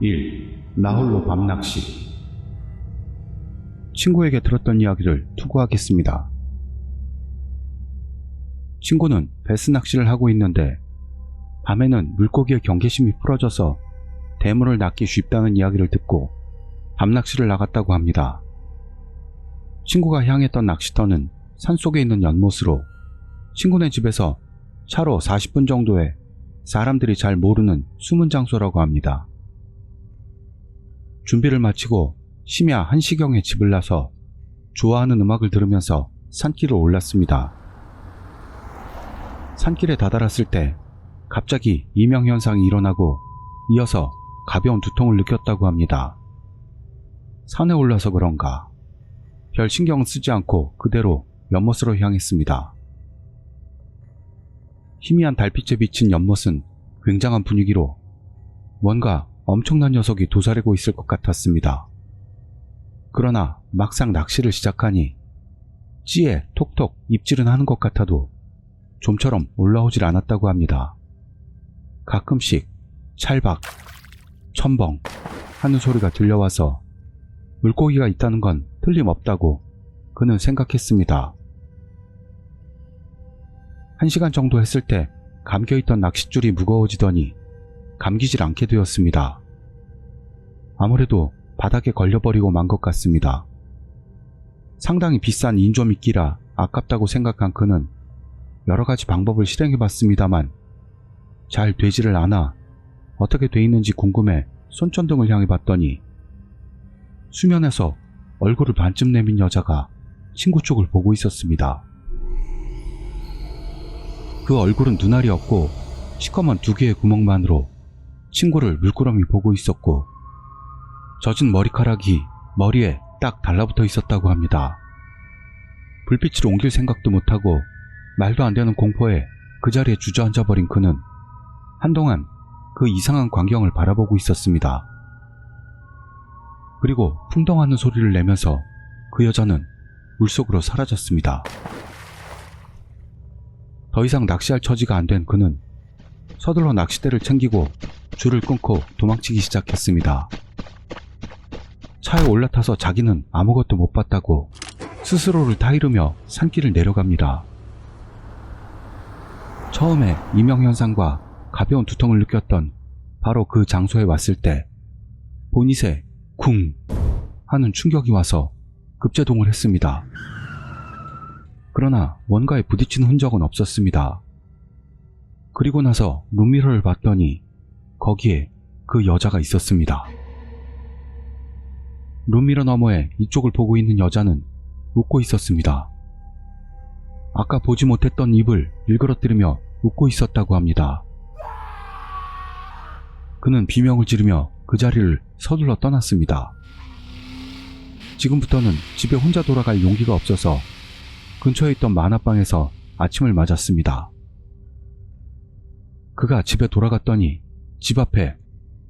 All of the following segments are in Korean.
1. 나홀로 밤낚시. 친구에게 들었던 이야기를 투구하겠습니다. 친구는 베스 낚시를 하고 있는데 밤에는 물고기의 경계심이 풀어져서 대물을 낚기 쉽다는 이야기를 듣고 밤낚시를 나갔다고 합니다. 친구가 향했던 낚시터는 산속에 있는 연못으로 친구네 집에서 차로 40분 정도의 사람들이 잘 모르는 숨은 장소라고 합니다. 준비를 마치고 심야 1시경에 집을 나서 좋아하는 음악을 들으면서 산길을 올랐습니다. 산길에 다다랐을 때 갑자기 이명현상이 일어나고 이어서 가벼운 두통을 느꼈다고 합니다. 산에 올라서 그런가 별 신경은 쓰지 않고 그대로 연못으로 향했습니다. 희미한 달빛에 비친 연못은 굉장한 분위기로 뭔가 엄청난 녀석이 도사리고 있을 것 같았습니다. 그러나 막상 낚시를 시작하니 찌에 톡톡 입질은 하는 것 같아도 좀처럼 올라오질 않았다고 합니다. 가끔씩 찰박, 첨벙 하는 소리가 들려와서 물고기가 있다는 건 틀림없다고 그는 생각했습니다. 1시간 정도 했을 때 감겨있던 낚싯줄이 무거워지더니 감기질 않게 되었습니다. 아무래도 바닥에 걸려버리고 만 것 같습니다. 상당히 비싼 인조미끼라 아깝다고 생각한 그는 여러가지 방법을 실행해봤습니다만 잘 되지를 않아 어떻게 돼 있는지 궁금해 손전등을 향해 봤더니 수면에서 얼굴을 반쯤 내민 여자가 친구 쪽을 보고 있었습니다. 그 얼굴은 눈알이 없고 시커먼 2개의 구멍만으로 친구를 물끄러미 보고 있었고 젖은 머리카락이 머리에 딱 달라붙어 있었다고 합니다. 불빛을 옮길 생각도 못하고 말도 안 되는 공포에 그 자리에 주저앉아버린 그는 한동안 그 이상한 광경을 바라보고 있었습니다. 그리고 풍덩하는 소리를 내면서 그 여자는 물속으로 사라졌습니다. 더 이상 낚시할 처지가 안 된 그는 서둘러 낚싯대를 챙기고 줄을 끊고 도망치기 시작했습니다. 차에 올라타서 자기는 아무것도 못 봤다고 스스로를 타이르며 산길을 내려갑니다. 처음에 이명현상과 가벼운 두통을 느꼈던 바로 그 장소에 왔을 때 보닛에 쿵 하는 충격이 와서 급제동을 했습니다. 그러나 뭔가에 부딪히는 흔적은 없었습니다. 그리고 나서 룸미러를 봤더니 거기에 그 여자가 있었습니다. 룸미러 너머에 이쪽을 보고 있는 여자는 웃고 있었습니다. 아까 보지 못했던 입을 일그러뜨리며 웃고 있었다고 합니다. 그는 비명을 지르며 그 자리를 서둘러 떠났습니다. 지금부터는 집에 혼자 돌아갈 용기가 없어서 근처에 있던 만화방에서 아침을 맞았습니다. 그가 집에 돌아갔더니 집 앞에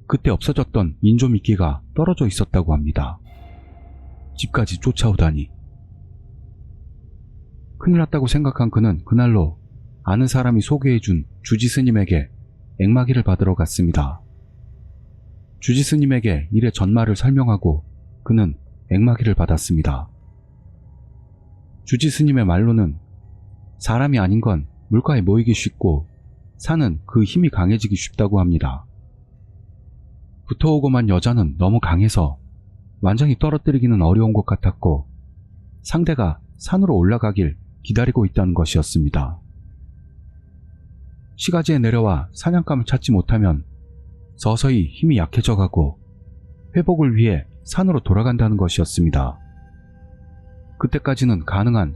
그때 없어졌던 인조미끼가 떨어져 있었다고 합니다. 집까지 쫓아오다니. 큰일 났다고 생각한 그는 그날로 아는 사람이 소개해준 주지스님에게 액마기를 받으러 갔습니다. 주지스님에게 일의 전말을 설명하고 그는 액마기를 받았습니다. 주지스님의 말로는 사람이 아닌 건 물가에 모이기 쉽고 산은 그 힘이 강해지기 쉽다고 합니다. 붙어오고만 여자는 너무 강해서 완전히 떨어뜨리기는 어려운 것 같았고 상대가 산으로 올라가길 기다리고 있다는 것이었습니다. 시가지에 내려와 사냥감을 찾지 못하면 서서히 힘이 약해져 가고 회복을 위해 산으로 돌아간다는 것이었습니다. 그때까지는 가능한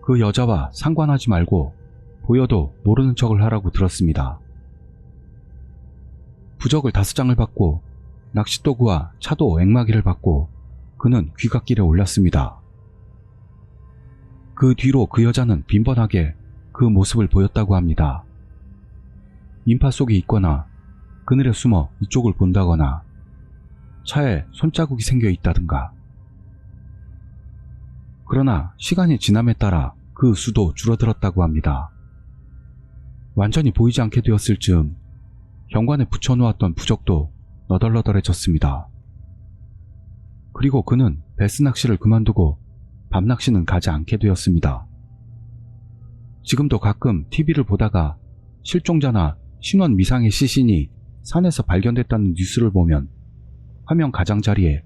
그 여자와 상관하지 말고 보여도 모르는 척을 하라고 들었습니다. 부적을 5장을 받고 낚싯도구와 차도 액마기를 받고 그는 귀갓길에 올랐습니다. 그 뒤로 그 여자는 빈번하게 그 모습을 보였다고 합니다. 인파 속에 있거나 그늘에 숨어 이쪽을 본다거나 차에 손자국이 생겨 있다든가. 그러나 시간이 지남에 따라 그 수도 줄어들었다고 합니다. 완전히 보이지 않게 되었을 즈음 현관에 붙여놓았던 부적도 너덜너덜해졌습니다. 그리고 그는 베스 낚시를 그만두고 밤 낚시는 가지 않게 되었습니다. 지금도 가끔 TV를 보다가 실종자나 신원 미상의 시신이 산에서 발견됐다는 뉴스를 보면 화면 가장자리에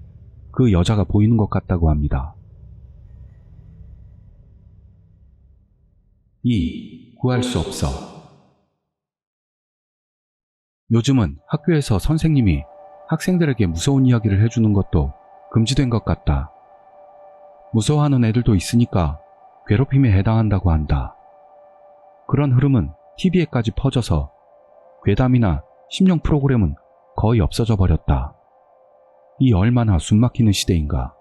그 여자가 보이는 것 같다고 합니다. 2. 구할 수 없어. 요즘은 학교에서 선생님이 학생들에게 무서운 이야기를 해주는 것도 금지된 것 같다. 무서워하는 애들도 있으니까 괴롭힘에 해당한다고 한다. 그런 흐름은 TV에까지 퍼져서 괴담이나 심령 프로그램은 거의 없어져 버렸다. 이 얼마나 숨막히는 시대인가.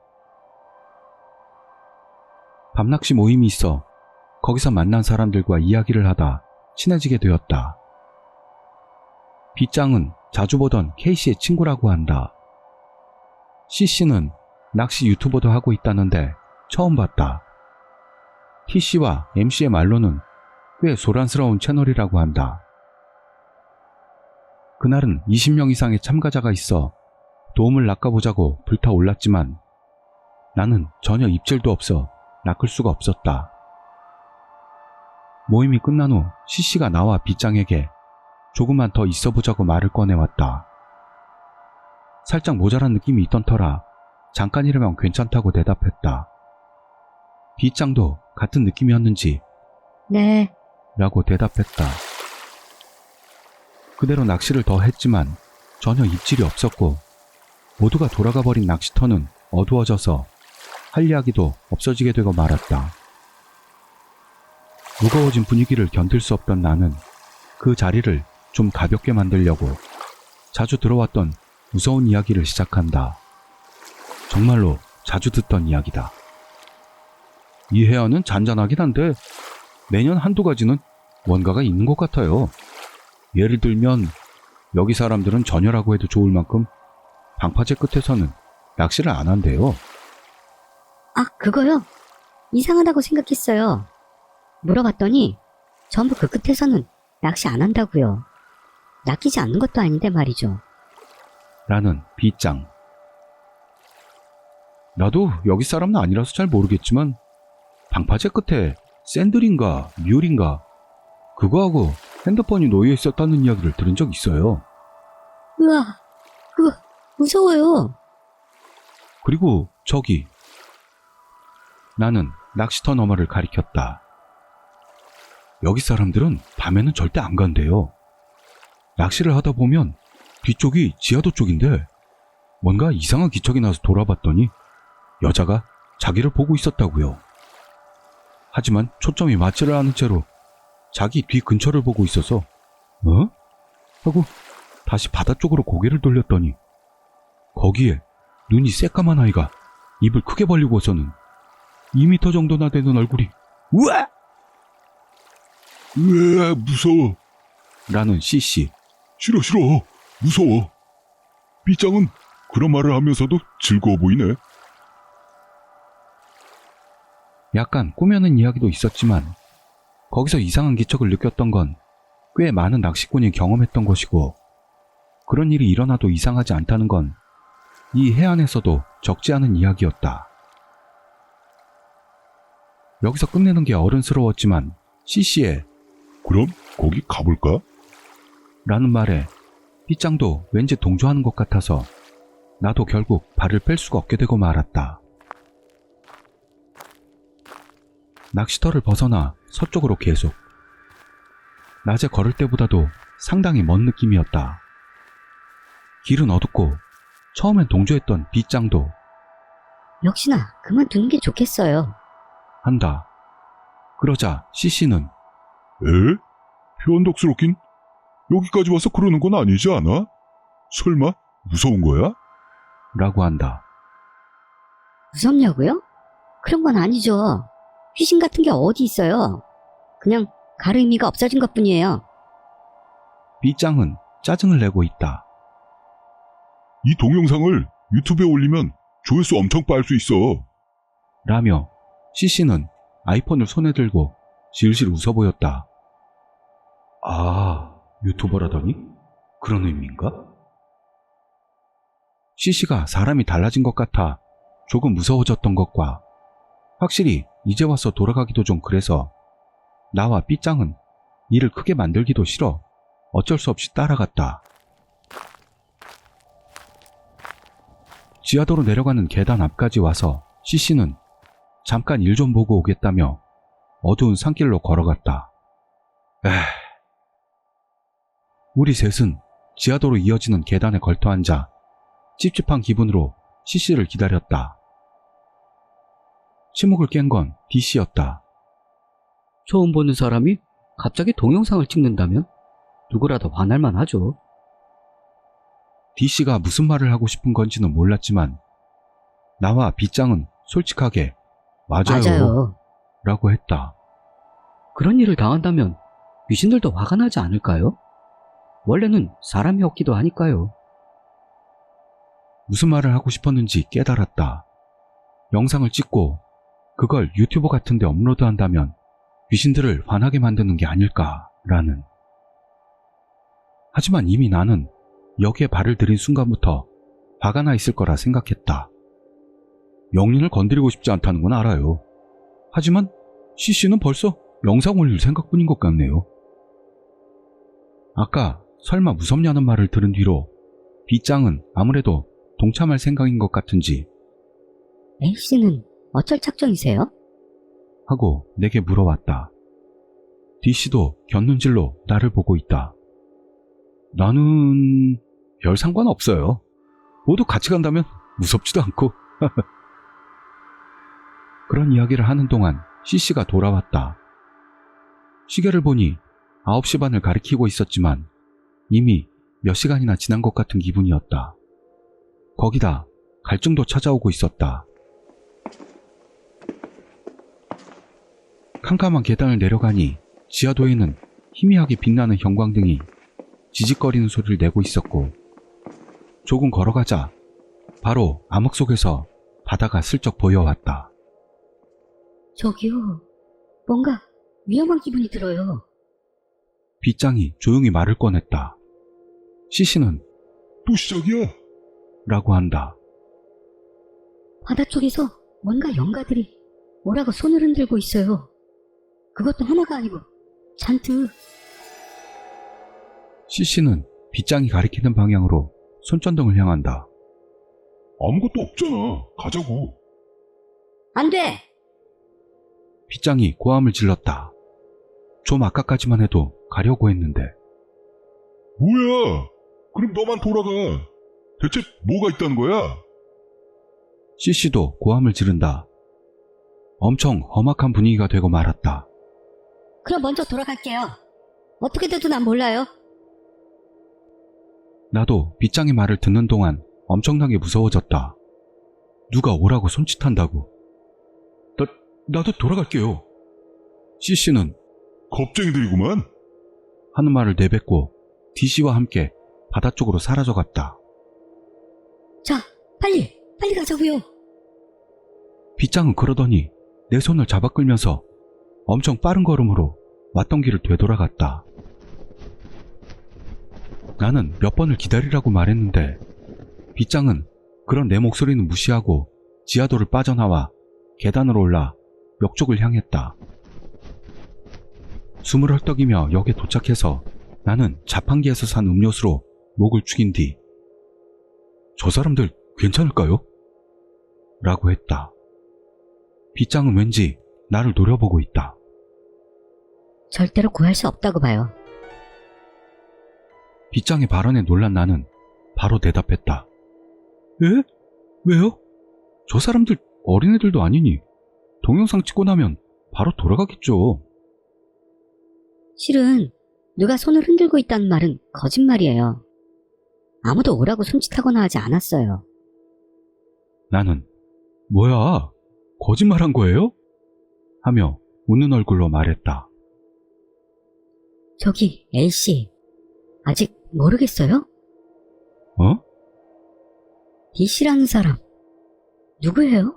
밤낚시 모임이 있어 거기서 만난 사람들과 이야기를 하다 친해지게 되었다. B짱은 자주 보던 K씨의 친구라고 한다. C씨는 낚시 유튜버도 하고 있다는데 처음 봤다. T씨와 MC의 말로는 꽤 소란스러운 채널이라고 한다. 그날은 20명 이상의 참가자가 있어 도움을 낚아보자고 불타올랐지만 나는 전혀 입질도 없어 낚을 수가 없었다. 모임이 끝난 후 C씨가 나와 B짱에게 조금만 더 있어보자고 말을 꺼내왔다. 살짝 모자란 느낌이 있던 터라 잠깐이라면 괜찮다고 대답했다. B짱도 같은 느낌이었는지 네. 라고 대답했다. 그대로 낚시를 더 했지만 전혀 입질이 없었고 모두가 돌아가 버린 낚시터는 어두워져서 할 이야기도 없어지게 되고 말았다. 무거워진 분위기를 견딜 수 없던 나는 그 자리를 좀 가볍게 만들려고 자주 들어왔던 무서운 이야기를 시작한다. 정말로 자주 듣던 이야기다. 이 해안은 잔잔하긴 한데 매년 한두 가지는 뭔가가 있는 것 같아요. 예를 들면 여기 사람들은 전혀라고 해도 좋을 만큼 방파제 끝에서는 낚시를 안 한대요. 아, 그거요? 이상하다고 생각했어요. 물어봤더니 전부 그 끝에서는 낚시 안 한다고요. 낚이지 않는 것도 아닌데 말이죠. 라는 B짱. 나도 여기 사람은 아니라서 잘 모르겠지만 방파제 끝에 샌들인가 뮬인가 그거하고 핸드폰이 놓여 있었다는 이야기를 들은 적 있어요. 우와, 그거 무서워요. 그리고 저기. 나는 낚시터 너머를 가리켰다. 여기 사람들은 밤에는 절대 안 간대요. 낚시를 하다 보면 뒤쪽이 지하도 쪽인데 뭔가 이상한 기척이 나서 돌아봤더니 여자가 자기를 보고 있었다고요. 하지만 초점이 맞지를 않은 채로 자기 뒤 근처를 보고 있어서 어? 하고 다시 바다 쪽으로 고개를 돌렸더니 거기에 눈이 새까만 아이가 입을 크게 벌리고서는 2m 정도나 되는 얼굴이 우와! 으아, 무서워. 라는 C씨. 싫어, 싫어. 무서워. B짱은 그런 말을 하면서도 즐거워 보이네. 약간 꾸며낸 이야기도 있었지만 거기서 이상한 기척을 느꼈던 건 꽤 많은 낚시꾼이 경험했던 것이고 그런 일이 일어나도 이상하지 않다는 건 이 해안에서도 적지 않은 이야기였다. 여기서 끝내는 게 어른스러웠지만 C씨의 그럼 거기 가볼까? 라는 말에 B짱도 왠지 동조하는 것 같아서 나도 결국 발을 뺄 수가 없게 되고 말았다. 낚시터를 벗어나 서쪽으로 계속. 낮에 걸을 때보다도 상당히 먼 느낌이었다. 길은 어둡고 처음엔 동조했던 B짱도 역시나 그만두는 게 좋겠어요. 한다. 그러자 C씨는 에? 표현덕스럽긴 여기까지 와서 그러는 건 아니지 않아? 설마 무서운 거야? 라고 한다. 무섭냐고요? 그런 건 아니죠. 귀신 같은 게 어디 있어요. 그냥 가르미가 없어진 것뿐이에요. B짱은 짜증을 내고 있다. 이 동영상을 유튜브에 올리면 조회수 엄청 빨 수 있어. 라며 C씨는 아이폰을 손에 들고 실실 웃어 보였다. 아, 유튜버라더니 그런 의미인가? C씨가 사람이 달라진 것 같아 조금 무서워졌던 것과 확실히 이제 와서 돌아가기도 좀 그래서 나와 B짱은 일을 크게 만들기도 싫어 어쩔 수 없이 따라갔다. 지하도로 내려가는 계단 앞까지 와서 C씨는 잠깐 일 좀 보고 오겠다며 어두운 산길로 걸어갔다. 우리 셋은 지하도로 이어지는 계단에 걸터 앉아 찝찝한 기분으로 C씨를 기다렸다. 침묵을 깬 건 D씨였다. 처음 보는 사람이 갑자기 동영상을 찍는다면 누구라도 화날만 하죠. D씨가 무슨 말을 하고 싶은 건지는 몰랐지만 나와 B짱은 솔직하게 맞아요 라고 했다. 그런 일을 당한다면 귀신들도 화가 나지 않을까요? 원래는 사람이 없기도 하니까요. 무슨 말을 하고 싶었는지 깨달았다. 영상을 찍고 그걸 유튜브 같은 데 업로드한다면 귀신들을 화나게 만드는 게 아닐까라는. 하지만 이미 나는 여기에 발을 들인 순간부터 화가 나 있을 거라 생각했다. 영린을 건드리고 싶지 않다는 건 알아요. 하지만 C씨는 벌써 영상 올릴 생각뿐인 것 같네요. 아까 설마 무섭냐는 말을 들은 뒤로 B짱은 아무래도 동참할 생각인 것 같은지 A씨는 어쩔 작정이세요? 하고 내게 물어왔다. D씨도 곁눈질로 나를 보고 있다. 나는 별 상관없어요. 모두 같이 간다면 무섭지도 않고. 그런 이야기를 하는 동안 C씨가 돌아왔다. 시계를 보니 9시 반을 가리키고 있었지만 이미 몇 시간이나 지난 것 같은 기분이었다. 거기다 갈증도 찾아오고 있었다. 캄캄한 계단을 내려가니 지하도에는 희미하게 빛나는 형광등이 지직거리는 소리를 내고 있었고 조금 걸어가자 바로 암흑 속에서 바다가 슬쩍 보여왔다. 저기요. 뭔가 위험한 기분이 들어요. B짱이 조용히 말을 꺼냈다. C씨는 또 시작이야? 라고 한다. 바다 쪽에서 뭔가 영가들이 뭐라고 손을 흔들고 있어요. 그것도 하나가 아니고 잔뜩. C씨는 B짱이 가리키는 방향으로 손전등을 향한다. 아무것도 없잖아. 가자고. 안 돼! B짱이 고함을 질렀다. 좀 아까까지만 해도 가려고 했는데. 뭐야? 그럼 너만 돌아가. 대체 뭐가 있다는 거야? C씨도 고함을 지른다. 엄청 험악한 분위기가 되고 말았다. 그럼 먼저 돌아갈게요. 어떻게 돼도 난 몰라요. 나도 B짱의 말을 듣는 동안 엄청나게 무서워졌다. 누가 오라고 손짓한다고. 나도 돌아갈게요. C씨는 겁쟁이들이구만. 하는 말을 내뱉고 D씨와 함께 바다 쪽으로 사라져갔다. 자, 빨리 가자고요. B짱은 그러더니 내 손을 잡아 끌면서 엄청 빠른 걸음으로 왔던 길을 되돌아갔다. 나는 몇 번을 기다리라고 말했는데 B짱은 그런 내 목소리는 무시하고 지하도를 빠져나와 계단으로 올라 역 쪽을 향했다. 숨을 헐떡이며 역에 도착해서 나는 자판기에서 산 음료수로 목을 축인 뒤 저 사람들 괜찮을까요? 라고 했다. B짱은 왠지 나를 노려보고 있다. 절대로 구할 수 없다고 봐요. B짱의 발언에 놀란 나는 바로 대답했다. 예? 왜요? 저 사람들 어린애들도 아니니 동영상 찍고 나면 바로 돌아가겠죠. 실은 누가 손을 흔들고 있다는 말은 거짓말이에요. 아무도 오라고 손짓하거나 하지 않았어요. 나는 뭐야? 거짓말한 거예요? 하며 웃는 얼굴로 말했다. 저기 A씨, 아직 모르겠어요? 어? D씨라는 사람 누구예요?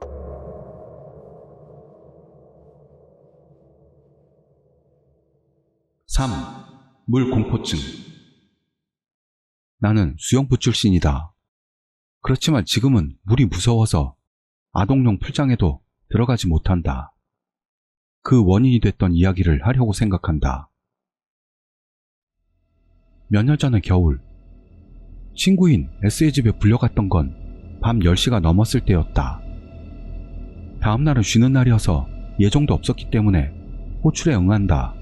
물 공포증. 나는 수영부 출신이다. 그렇지만 지금은 물이 무서워서 아동용 풀장에도 들어가지 못한다. 그 원인이 됐던 이야기를 하려고 생각한다. 몇 년 전의 겨울, 친구인 S의 집에 불려갔던 건 밤 10시가 넘었을 때였다. 다음날은 쉬는 날이어서 예정도 없었기 때문에 호출에 응한다.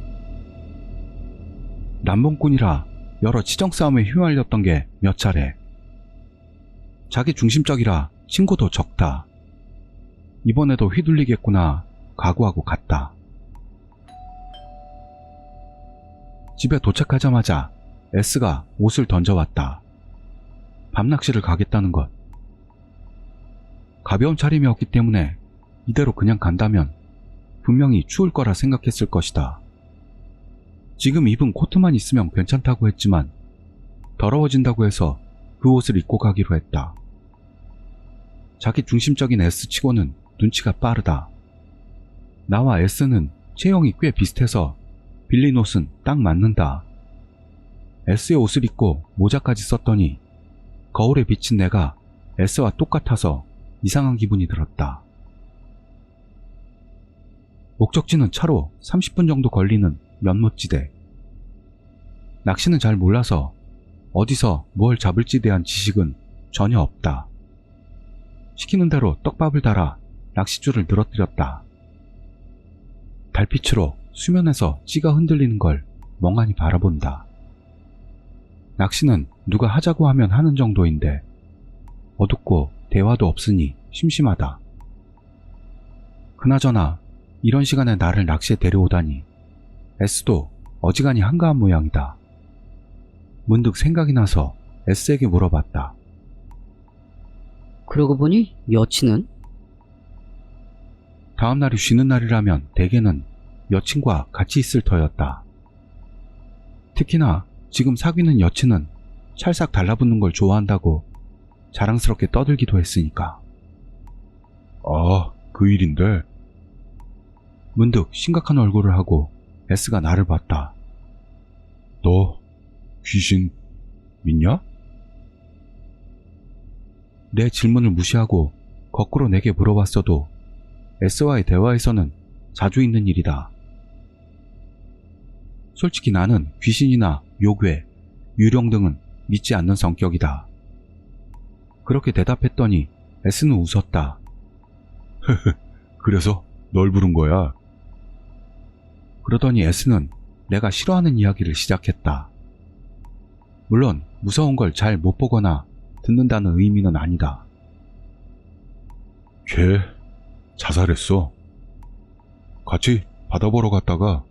남봉꾼이라 여러 치정 싸움에 휘말렸던 게 몇 차례. 자기 중심적이라 친구도 적다. 이번에도 휘둘리겠구나 각오하고 갔다. 집에 도착하자마자 S가 옷을 던져왔다. 밤낚시를 가겠다는 것. 가벼운 차림이었기 때문에 이대로 그냥 간다면 분명히 추울 거라 생각했을 것이다. 지금 입은 코트만 있으면 괜찮다고 했지만 더러워진다고 해서 그 옷을 입고 가기로 했다. 자기 중심적인 S치고는 눈치가 빠르다. 나와 S는 체형이 꽤 비슷해서 빌린 옷은 딱 맞는다. S의 옷을 입고 모자까지 썼더니 거울에 비친 내가 S와 똑같아서 이상한 기분이 들었다. 목적지는 차로 30분 정도 걸리는 연못지대. 낚시는 잘 몰라서 어디서 뭘 잡을지 대한 지식은 전혀 없다. 시키는 대로 떡밥을 달아 낚싯줄을 늘어뜨렸다. 달빛으로 수면에서 찌가 흔들리는 걸 멍하니 바라본다. 낚시는 누가 하자고 하면 하는 정도인데 어둡고 대화도 없으니 심심하다. 그나저나 이런 시간에 나를 낚시에 데려오다니 S도 어지간히 한가한 모양이다. 문득 생각이 나서 S에게 물어봤다. 그러고 보니 여친은? 다음 날이 쉬는 날이라면 대개는 여친과 같이 있을 터였다. 특히나 지금 사귀는 여친은 찰싹 달라붙는 걸 좋아한다고 자랑스럽게 떠들기도 했으니까. 아, 그 일인데. 문득 심각한 얼굴을 하고 S가 나를 봤다. 너 귀신 믿냐? 내 질문을 무시하고 거꾸로 내게 물어봤어도 S와의 대화에서는 자주 있는 일이다. 솔직히 나는 귀신이나 요괴, 유령 등은 믿지 않는 성격이다. 그렇게 대답했더니 S는 웃었다. 그래서 널 부른 거야? 그러더니 S는 내가 싫어하는 이야기를 시작했다. 물론 무서운 걸 잘 못 보거나 듣는다는 의미는 아니다. 걔 자살했어. 같이 바다 보러 갔다가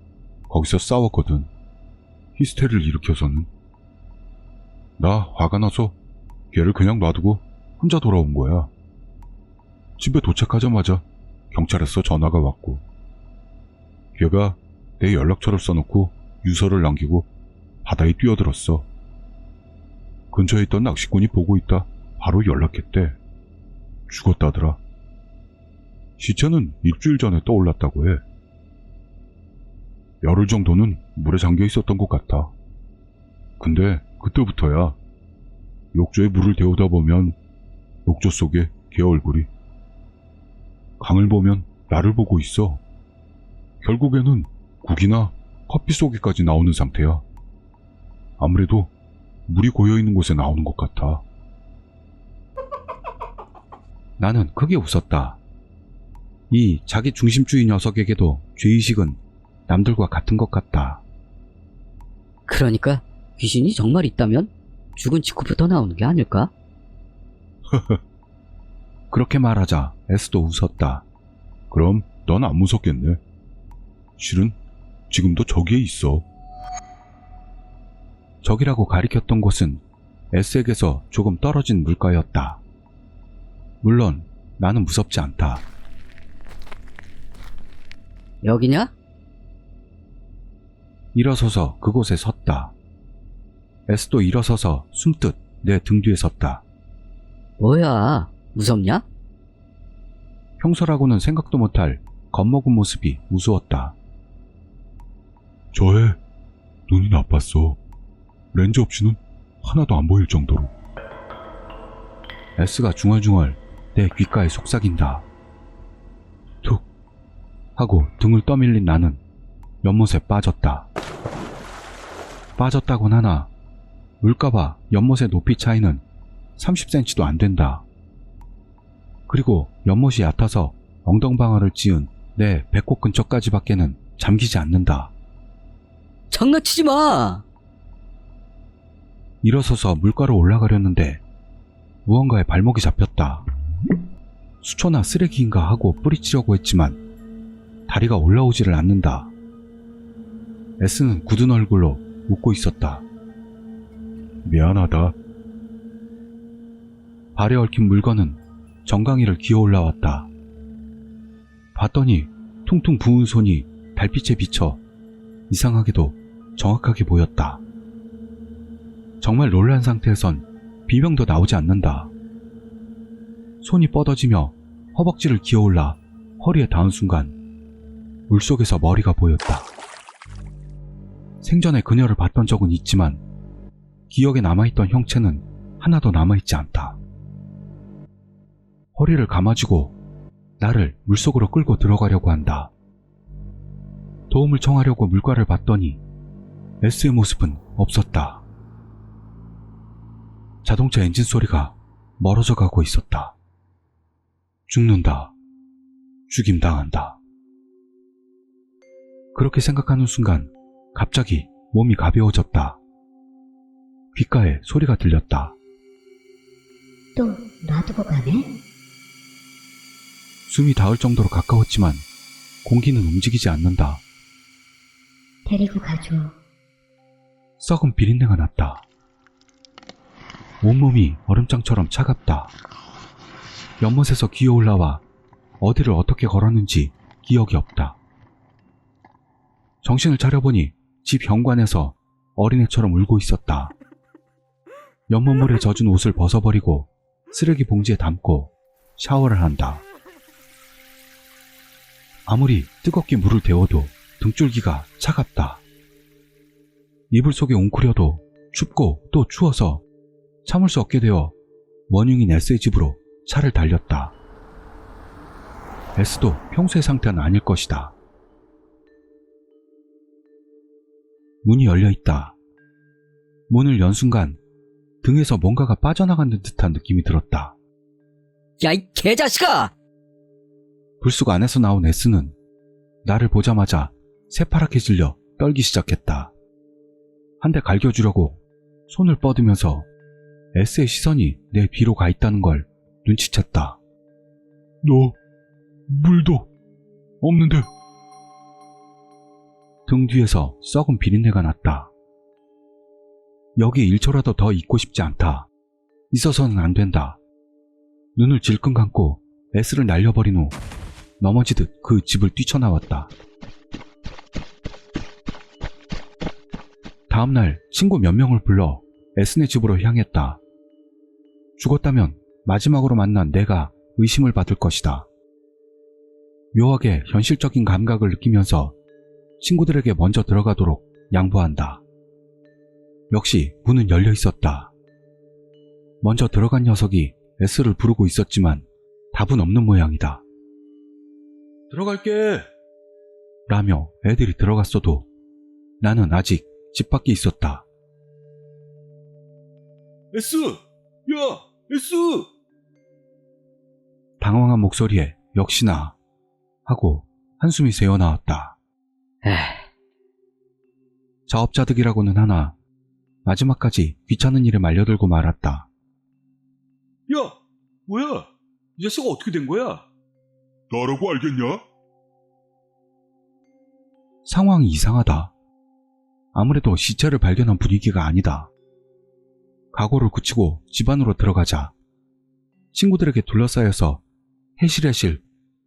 거기서 싸웠거든. 히스테리를 일으켜서는. 나 화가 나서 걔를 그냥 놔두고 혼자 돌아온 거야. 집에 도착하자마자 경찰에서 전화가 왔고 걔가 내 연락처를 써놓고 유서를 남기고 바다에 뛰어들었어. 근처에 있던 낚시꾼이 보고 있다 바로 연락했대. 죽었다더라. 시체는 일주일 전에 떠올랐다고 해. 열흘 정도는 물에 잠겨 있었던 것 같아. 근데 그때부터야 욕조에 물을 데우다 보면 욕조 속에 걔 얼굴이, 강을 보면 나를 보고 있어. 결국에는 국이나 커피 속에까지 나오는 상태야. 아무래도 물이 고여있는 곳에 나오는 것 같아. 나는 크게 웃었다. 이 자기 중심주의 녀석에게도 죄의식은 남들과 같은 것 같다. 그러니까 귀신이 정말 있다면 죽은 직후부터 나오는 게 아닐까? 그렇게 말하자 S도 웃었다. 그럼 넌 안 무섭겠네. 실은 지금도 저기에 있어. 저기라고 가리켰던 곳은 S에게서 조금 떨어진 물가였다. 물론 나는 무섭지 않다. 여기냐? 일어서서 그곳에 섰다. S도 일어서서 숨듯 내 등 뒤에 섰다. 뭐야, 무섭냐? 평소라고는 생각도 못할 겁먹은 모습이 우스웠다. 저 애 눈이 나빴어. 렌즈 없이는 하나도 안 보일 정도로. S가 중얼중얼 내 귓가에 속삭인다. 툭 하고 등을 떠밀린 나는 연못에 빠졌다. 빠졌다곤 하나 물까봐 연못의 높이 차이는 30cm도 안 된다. 그리고 연못이 얕아서 엉덩방아를 찧은 내 배꼽 근처까지밖에는 잠기지 않는다. 장난치지 마! 일어서서 물가로 올라가려는데 무언가에 발목이 잡혔다. 수초나 쓰레기인가 하고 뿌리치려고 했지만 다리가 올라오지를 않는다. S는 굳은 얼굴로 웃고 있었다. 미안하다. 발에 얽힌 물건은 정강이를 기어 올라왔다. 봤더니 퉁퉁 부은 손이 달빛에 비쳐 이상하게도 정확하게 보였다. 정말 놀란 상태에선 비명도 나오지 않는다. 손이 뻗어지며 허벅지를 기어올라 허리에 닿은 순간 물속에서 머리가 보였다. 생전에 그녀를 봤던 적은 있지만 기억에 남아있던 형체는 하나도 남아있지 않다. 허리를 감아주고 나를 물속으로 끌고 들어가려고 한다. 도움을 청하려고 물가를 봤더니 S의 모습은 없었다. 자동차 엔진 소리가 멀어져 가고 있었다. 죽는다. 죽임당한다. 그렇게 생각하는 순간 갑자기 몸이 가벼워졌다. 귓가에 소리가 들렸다. 또 놔두고 가네? 숨이 닿을 정도로 가까웠지만 공기는 움직이지 않는다. 데리고 가줘. 썩은 비린내가 났다. 온몸이 얼음장처럼 차갑다. 연못에서 기어 올라와 어디를 어떻게 걸었는지 기억이 없다. 정신을 차려보니 집 현관에서 어린애처럼 울고 있었다. 연못물에 젖은 옷을 벗어버리고 쓰레기 봉지에 담고 샤워를 한다. 아무리 뜨겁게 물을 데워도 등줄기가 차갑다. 이불 속에 웅크려도 춥고 또 추워서 참을 수 없게 되어 원흉인 S의 집으로 차를 달렸다. S도 평소의 상태는 아닐 것이다. 문이 열려있다. 문을 연 순간 등에서 뭔가가 빠져나가는 듯한 느낌이 들었다. 야, 이 개자식아! 불쑥 안에서 나온 S는 나를 보자마자 새파랗게 질려 떨기 시작했다. 한 대 갈겨주려고 손을 뻗으면서 S의 시선이 내 뒤로 가 있다는 걸 눈치챘다. 너 물도 없는데. 등 뒤에서 썩은 비린내가 났다. 여기에 1초라도 더 있고 싶지 않다. 있어서는 안 된다. 눈을 질끈 감고 S를 날려버린 후 넘어지듯 그 집을 뛰쳐나왔다. 다음날 친구 몇 명을 불러 S네 집으로 향했다. 죽었다면 마지막으로 만난 내가 의심을 받을 것이다. 묘하게 현실적인 감각을 느끼면서 친구들에게 먼저 들어가도록 양보한다. 역시 문은 열려 있었다. 먼저 들어간 녀석이 S를 부르고 있었지만 답은 없는 모양이다. 들어갈게. 라며 애들이 들어갔어도 나는 아직 집 밖에 있었다. S! 야! S! 당황한 목소리에 역시나 하고 한숨이 새어나왔다. 에휴, 자업자득이라고는 하나 마지막까지 귀찮은 일에 말려들고 말았다. 야! 뭐야? 이 자식아 어떻게 된 거야? 나라고 알겠냐? 상황이 이상하다. 아무래도 시체를 발견한 분위기가 아니다. 각오를 굳히고 집 안으로 들어가자 친구들에게 둘러싸여서 해실해실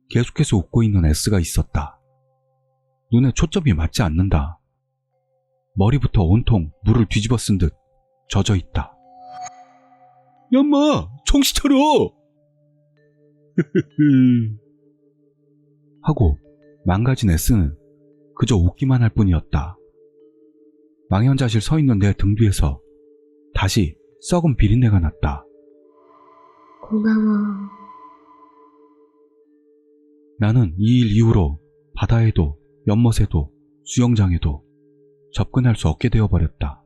계속해서 웃고 있는 S가 있었다. 눈에 초점이 맞지 않는다. 머리부터 온통 물을 뒤집어 쓴 듯 젖어 있다. 야, 인마! 정신 차려! 하고 망가진 S는 그저 웃기만 할 뿐이었다. 망연자실 서 있는 내 등 뒤에서 다시 썩은 비린내가 났다. 고마워. 나는 이 일 이후로 바다에도 연못에도 수영장에도 접근할 수 없게 되어버렸다.